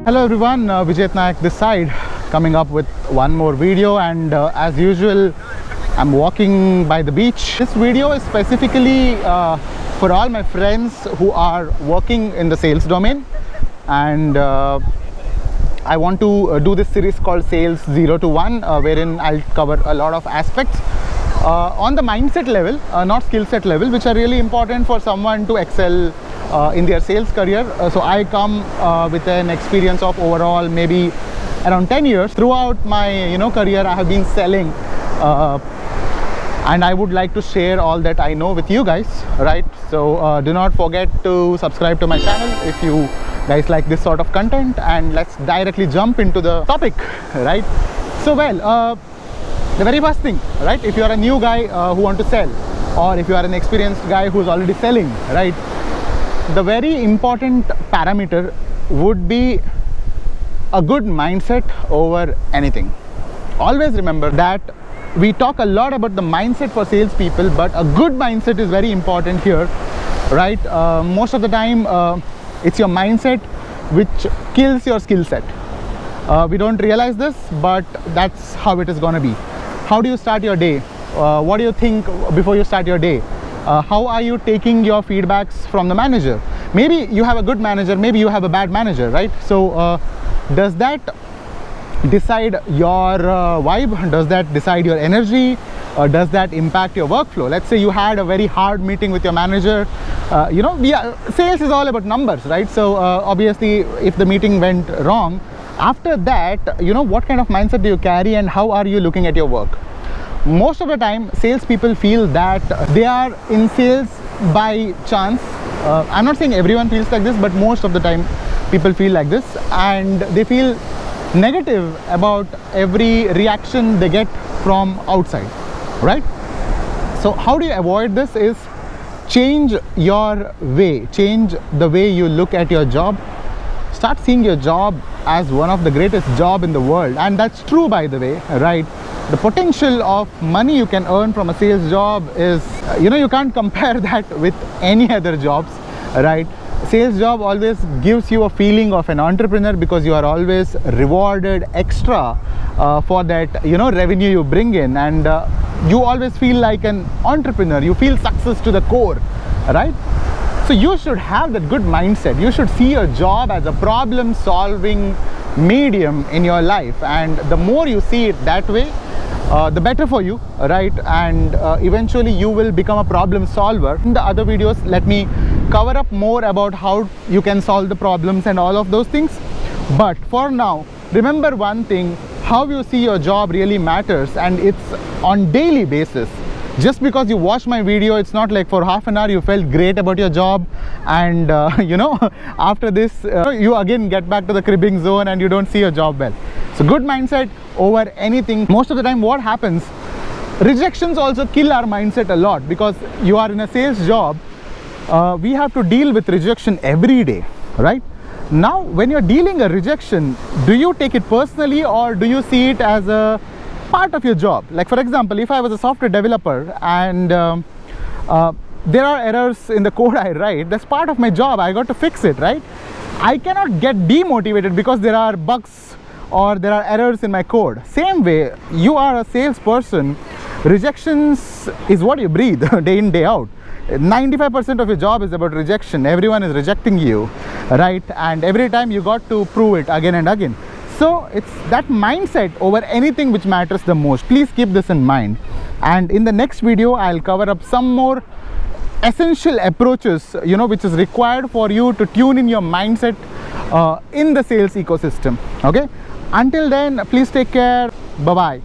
Hello everyone, Vijeth Nayak this side, coming up with one more video, and as usual I'm walking by the beach. This video is specifically for all my friends who are working in the sales domain, and I want to do this series called Sales 0 to 1, wherein I'll cover a lot of aspects on the mindset level, not skill set level, which are really important for someone to excel in their sales career. So I come with an experience of overall maybe around 10 years. Throughout my career, I have been selling, and I would like to share all that I know with you guys, right? So do not forget to subscribe to my channel if you guys like this sort of content, and let's directly jump into the topic, right? So the very first thing, right, if you are a new guy who want to sell, or if you are an experienced guy who's already selling, right, the very important parameter would be a good mindset over anything. Always remember that we talk a lot about the mindset for salespeople, but a good mindset is very important here, right? Most of the time it's your mindset which kills your skill set. We don't realize this, but that's how it is going to be. How do you start your day? What do you think before you start your day? How are you taking your feedbacks from the manager? Maybe you have a good manager, maybe you have a bad manager, right? So does that decide your vibe? Does that decide your energy? Does that impact your workflow? Let's say you had a very hard meeting with your manager. Sales is all about numbers, right? So obviously if the meeting went wrong, after that, what kind of mindset do you carry, and how are you looking at your work? Most of the time salespeople feel that they are in sales by chance. I'm not saying everyone feels like this, but most of the time people feel like this, and they feel negative about every reaction they get from outside, right? So how do you avoid this is change your way, change the way you look at your job. Start seeing your job as one of the greatest job in the world, and that's true, by the way, right? The potential of money you can earn from a sales job is, you can't compare that with any other jobs, right? Sales job always gives you a feeling of an entrepreneur, because you are always rewarded extra for that revenue you bring in, and you always feel like an entrepreneur. You feel success to the core, right? So you should have that good mindset. You should see your job as a problem solving medium in your life, and the more you see it that way, the better for you, right? And eventually you will become a problem solver. In the other videos, let me cover up more about how you can solve the problems and all of those things. But for now, remember one thing: how you see your job really matters, and it's on daily basis. Just because you watch my video, it's not like for half an hour you felt great about your job, and after this you again get back to the cribbing zone and you don't see your job well. So good mindset over anything. Most of the time what happens, rejections also kill our mindset a lot, because you are in a sales job. We have to deal with rejection every day, right? Now when you're dealing a rejection, do you take it personally, or do you see it as a part of your job? Like, for example, if I was a software developer and there are errors in the code I write, that's part of my job. I got to fix it, right? I cannot get demotivated because there are bugs or there are errors in my code. Same way, you are a salesperson. Rejections is what you breathe day in, day out. 95% of your job is about rejection. Everyone is rejecting you, right? And every time you got to prove it again and again. So it's that mindset over anything which matters the most. Please keep this in mind. And in the next video, I'll cover up some more essential approaches, which is required for you to tune in your mindset in the sales ecosystem. Okay? Until then, please take care. Bye-bye.